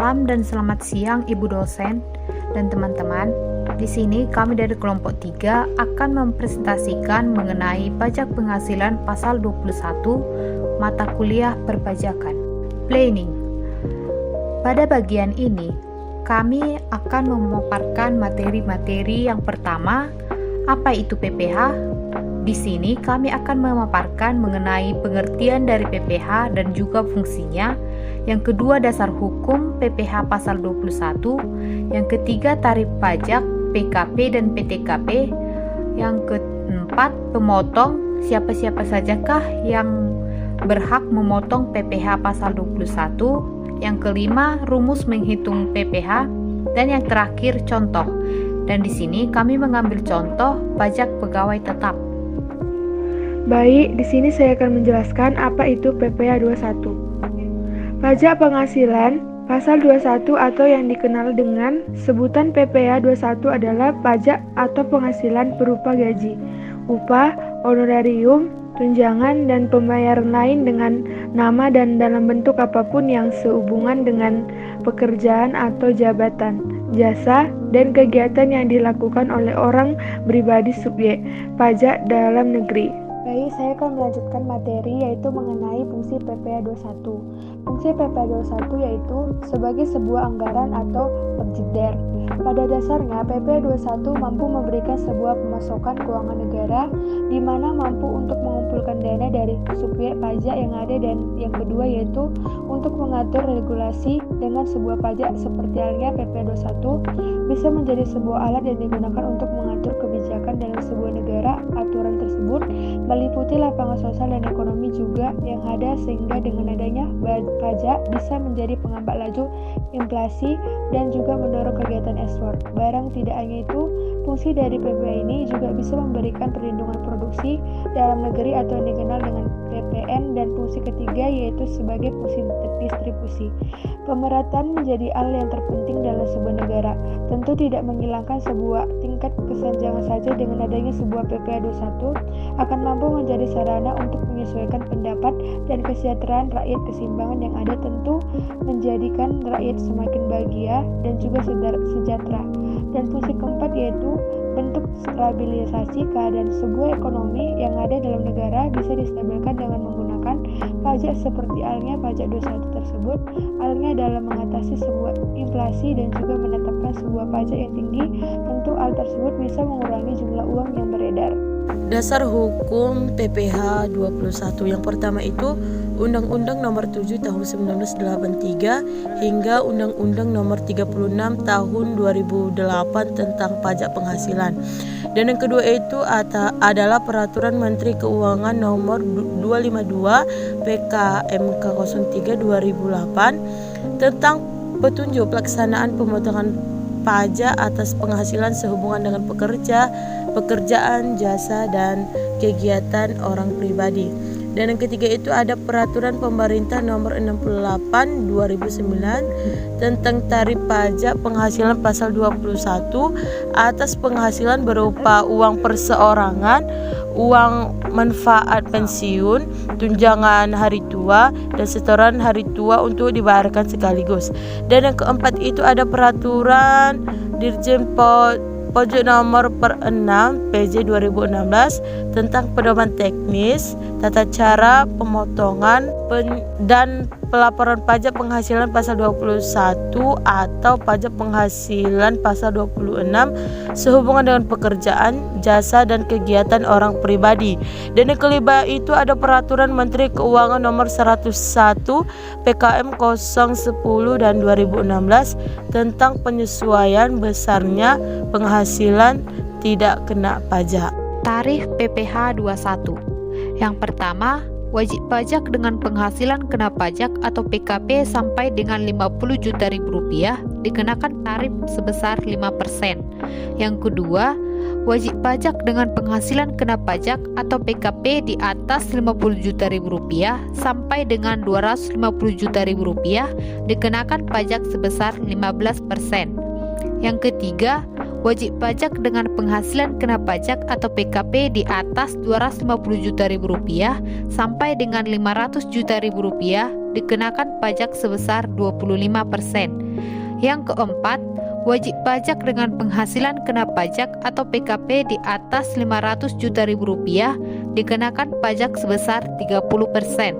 Salam dan selamat siang Ibu dosen dan teman-teman. Di sini kami dari kelompok 3 akan mempresentasikan mengenai pajak penghasilan pasal 21 mata kuliah perpajakan. Planning. Pada bagian ini, kami akan memaparkan materi-materi yang pertama, apa itu PPh. Di sini kami akan memaparkan mengenai pengertian dari PPh dan juga fungsinya. Yang kedua, dasar hukum PPh pasal 21. Yang ketiga, tarif pajak, PKP dan PTKP. Yang keempat, pemotong, siapa-siapa sajakah yang berhak memotong PPh pasal 21. Yang kelima, rumus menghitung PPh. Dan yang terakhir, contoh. Dan di sini kami mengambil contoh pajak pegawai tetap. Baik, di sini saya akan menjelaskan apa itu PPh 21. Pajak penghasilan pasal 21 atau yang dikenal dengan sebutan PPh 21 adalah pajak atau penghasilan berupa gaji, upah, honorarium, tunjangan, dan pembayaran lain dengan nama dan dalam bentuk apapun yang sehubungan dengan pekerjaan atau jabatan, jasa, dan kegiatan yang dilakukan oleh orang pribadi subjek pajak dalam negeri. Baik, saya akan melanjutkan materi yaitu mengenai fungsi PPh 21. Fungsi PPh 21 yaitu sebagai sebuah anggaran atau subsidiar. Pada dasarnya, PPh 21 mampu memberikan sebuah pemasukan keuangan negara di mana mampu untuk mengumpulkan dana dari subjek pajak yang ada, dan yang kedua yaitu untuk mengatur regulasi dengan sebuah pajak seperti halnya PPh 21 bisa menjadi sebuah alat yang digunakan untuk mengatur kebijakan dalam sebuah negara. Aturan tersebut meliputi lapangan sosial dan ekonomi juga yang ada, sehingga dengan adanya pajak bisa menjadi penghambat laju inflasi dan juga mendorong kegiatan ekspor barang. Tidak hanya itu, fungsi dari PPh ini juga bisa memberikan perlindungan produksi dalam negeri atau yang dikenal dengan PPN, dan fungsi ketiga yaitu sebagai fungsi distribusi. Pemerataan menjadi hal yang terpenting dalam sebuah negara. Tentu tidak menghilangkan sebuah tingkat kesenjangan saja. Dengan adanya sebuah PPh 21 akan mampu menjadi sarana untuk menyesuaikan pendapat dan kesejahteraan rakyat. Keseimbangan yang ada tentu menjadikan rakyat semakin bahagia dan juga sejahtera. Dan fungsi keempat yaitu bentuk stabilisasi keadaan sebuah ekonomi yang ada dalam negara bisa distabilkan dengan menggunakan pajak seperti halnya pajak 21 tersebut. Halnya dalam mengatasi sebuah inflasi dan juga menetapkan sebuah pajak yang tinggi. Tentu hal tersebut bisa mengurangi jumlah uang yang beredar. Dasar hukum PPh 21 yang pertama itu Undang-Undang Nomor 7 Tahun 1983 hingga Undang-Undang Nomor 36 Tahun 2008 tentang pajak penghasilan. Dan yang kedua itu adalah Peraturan Menteri Keuangan Nomor 252 PKMK 03 2008 tentang petunjuk pelaksanaan pemotongan pajak atas penghasilan sehubungan dengan pekerjaan, jasa, dan kegiatan orang pribadi. Dan yang ketiga itu ada Peraturan Pemerintah Nomor 68 2009 tentang tarif pajak penghasilan pasal 21 atas penghasilan berupa uang perseorangan, uang manfaat pensiun, tunjangan hari tua, dan setoran hari tua untuk dibayarkan sekaligus. Dan yang keempat itu ada Peraturan Dirjen Pajak Nomor 6 PJ 2016 tentang pedoman teknis, tata cara pemotongan dan pelaporan pajak penghasilan pasal 21 atau pajak penghasilan pasal 26 sehubungan dengan pekerjaan, jasa, dan kegiatan orang pribadi. Dan yang kelima itu ada Peraturan Menteri Keuangan Nomor 101 PKM 010 dan 2016 tentang penyesuaian besarnya penghasilan tidak kena pajak. Tarif PPh 21. Yang pertama, wajib pajak dengan penghasilan kena pajak atau PKP sampai dengan 50 juta rupiah dikenakan tarif sebesar 5%. Yang kedua, wajib pajak dengan penghasilan kena pajak atau PKP di atas 50 juta rupiah sampai dengan 250 juta rupiah dikenakan pajak sebesar 15%. Yang ketiga, wajib pajak dengan penghasilan kena pajak atau PKP di atas 250 juta rupiah sampai dengan 500 juta rupiah dikenakan pajak sebesar 25%. Yang keempat, wajib pajak dengan penghasilan kena pajak atau PKP di atas 500 juta rupiah dikenakan pajak sebesar 30%.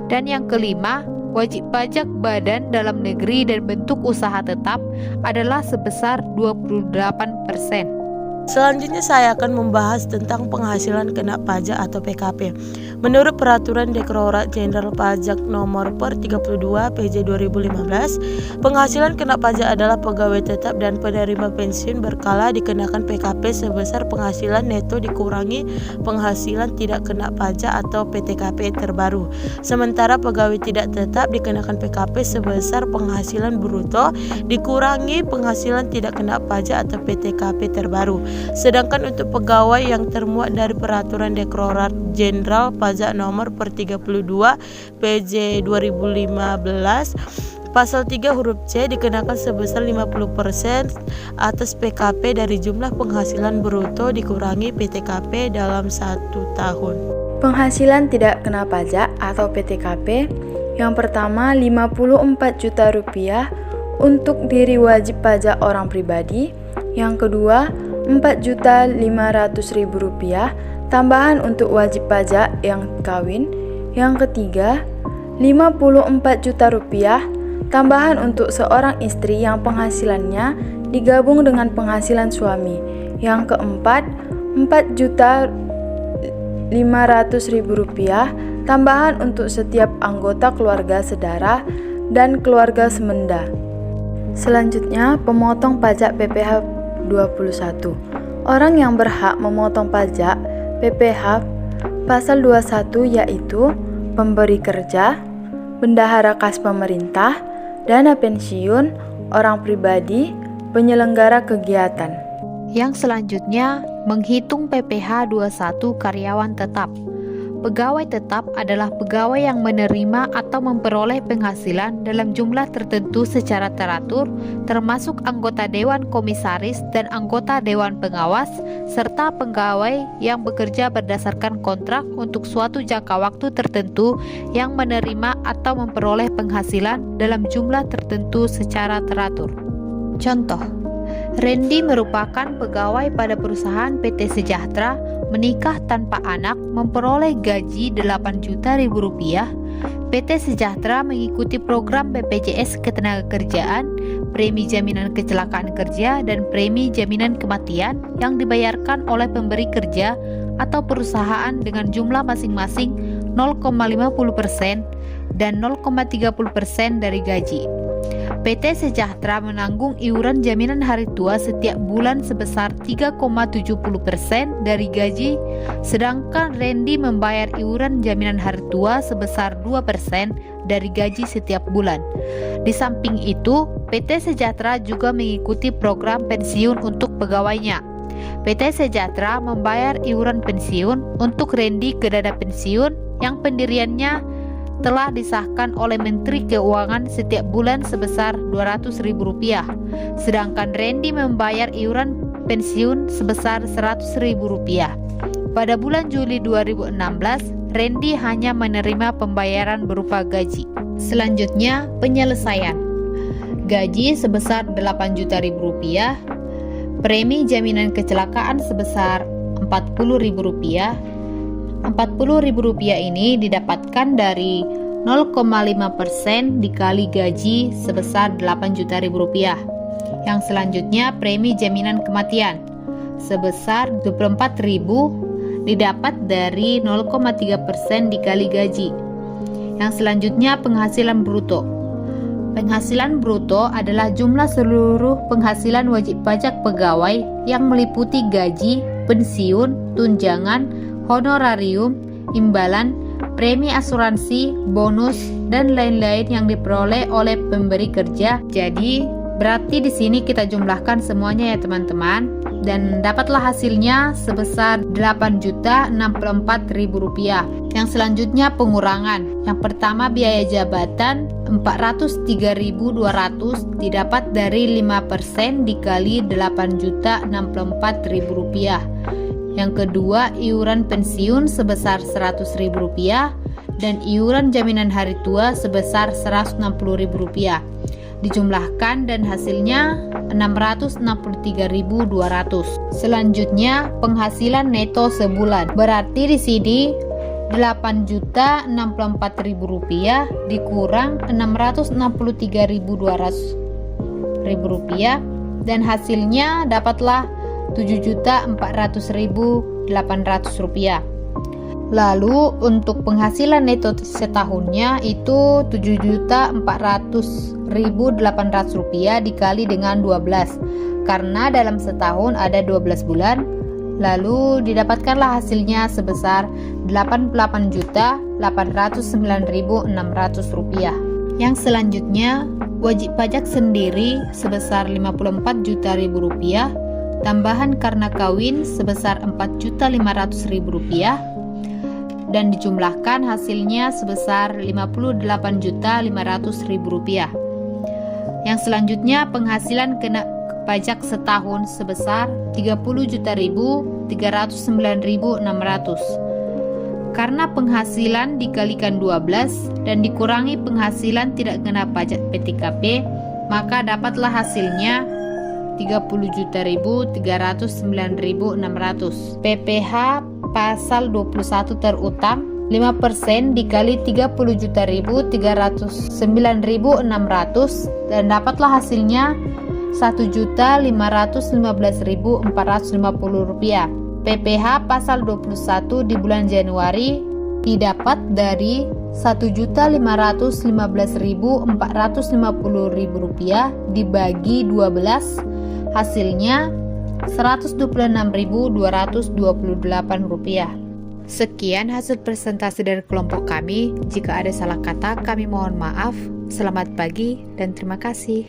Dan yang kelima, wajib pajak badan dalam negeri dan bentuk usaha tetap adalah sebesar 28%. Selanjutnya saya akan membahas tentang penghasilan kena pajak atau PKP. Menurut Peraturan Direktorat Jenderal Pajak Nomor per 32 PJ 2015, penghasilan kena pajak adalah pegawai tetap dan penerima pensiun berkala dikenakan PKP sebesar penghasilan neto dikurangi penghasilan tidak kena pajak atau PTKP terbaru. Sementara pegawai tidak tetap dikenakan PKP sebesar penghasilan bruto dikurangi penghasilan tidak kena pajak atau PTKP terbaru. Sedangkan untuk pegawai yang termuat dari Peraturan Direktorat Jenderal Pajak Nomor per 32 PJ 2015 Pasal 3 huruf C dikenakan sebesar 50% atas PKP dari jumlah penghasilan bruto dikurangi PTKP dalam 1 tahun. Penghasilan tidak kena pajak atau PTKP yang pertama 54 juta rupiah untuk diri wajib pajak orang pribadi, yang kedua 4.500.000 rupiah tambahan untuk wajib pajak yang kawin, yang ketiga 54 juta rupiah tambahan untuk seorang istri yang penghasilannya digabung dengan penghasilan suami, yang keempat 4.500.000 rupiah tambahan untuk setiap anggota keluarga sedara dan keluarga semenda. Selanjutnya, pemotong pajak PPh 21. Orang yang berhak memotong pajak PPh pasal 21 yaitu pemberi kerja, bendahara kas pemerintah, dana pensiun, orang pribadi, penyelenggara kegiatan. Yang selanjutnya, menghitung PPh 21 karyawan tetap. Pegawai tetap adalah pegawai yang menerima atau memperoleh penghasilan dalam jumlah tertentu secara teratur, termasuk anggota Dewan Komisaris dan anggota Dewan Pengawas, serta pegawai yang bekerja berdasarkan kontrak untuk suatu jangka waktu tertentu yang menerima atau memperoleh penghasilan dalam jumlah tertentu secara teratur. Contoh, Randy merupakan pegawai pada perusahaan PT Sejahtera, menikah tanpa anak, memperoleh gaji 8 juta rupiah. PT Sejahtera mengikuti program BPJS Ketenagakerjaan, premi jaminan kecelakaan kerja, dan premi jaminan kematian yang dibayarkan oleh pemberi kerja atau perusahaan dengan jumlah masing-masing 0,50% dan 0,30% dari gaji. PT Sejahtera menanggung iuran jaminan hari tua setiap bulan sebesar 3,70% dari gaji, sedangkan Randy membayar iuran jaminan hari tua sebesar 2% dari gaji setiap bulan. Di samping itu, PT Sejahtera juga mengikuti program pensiun untuk pegawainya. PT Sejahtera membayar iuran pensiun untuk Randy ke dana pensiun yang pendiriannya telah disahkan oleh Menteri Keuangan setiap bulan sebesar Rp200.000, sedangkan Randy membayar iuran pensiun sebesar Rp100.000. Pada bulan Juli 2016, Randy hanya menerima pembayaran berupa gaji. Selanjutnya, penyelesaian. Gaji sebesar Rp8 juta, premi jaminan kecelakaan sebesar Rp40.000. Rp40.000 ini didapatkan dari 0,5% dikali gaji sebesar Rp8 juta. Yang selanjutnya premi jaminan kematian sebesar Rp24.000 didapat dari 0,3% dikali gaji. Yang selanjutnya penghasilan bruto. Penghasilan bruto adalah jumlah seluruh penghasilan wajib pajak pegawai yang meliputi gaji, pensiun, tunjangan, honorarium, imbalan, premi asuransi, bonus, dan lain-lain yang diperoleh oleh pemberi kerja. Jadi, Berarti di sini kita jumlahkan semuanya ya teman-teman, dan dapatlah hasilnya sebesar Rp8.064.000. Yang selanjutnya pengurangan. Yang pertama biaya jabatan 403.200 didapat dari 5% dikali Rp8.064.000. Yang kedua iuran pensiun sebesar Rp100.000 dan iuran jaminan hari tua sebesar Rp160.000. Dijumlahkan dan hasilnya 663.200. Selanjutnya penghasilan neto sebulan. Berarti di sini Rp8.064.000 dikurang Rp663.200 dan hasilnya dapatlah Rp7.400.800. Lalu untuk penghasilan neto setahunnya itu Rp7.400.800 dikali dengan 12 karena dalam setahun ada 12 bulan. Lalu didapatkanlah hasilnya sebesar Rp88.809.600. Yang selanjutnya wajib pajak sendiri sebesar Rp54 juta tambahan karena kawin sebesar Rp4.500.000 dan dijumlahkan hasilnya sebesar Rp58.500.000. Yang selanjutnya penghasilan kena pajak setahun sebesar Rp30.309.600. Karena penghasilan dikalikan 12 dan dikurangi penghasilan tidak kena pajak PTKP, maka dapatlah hasilnya Rp30.309.600. PPh pasal 21 terutama 5% dikali Rp30.309.600 dan dapatlah hasilnya Rp1.515.450. PPh pasal 21 di bulan Januari didapat dari Rp1.515.450 dibagi 12, hasilnya Rp126.228. Sekian hasil presentasi dari kelompok kami. Jika ada salah kata, kami mohon maaf. Selamat pagi dan terima kasih.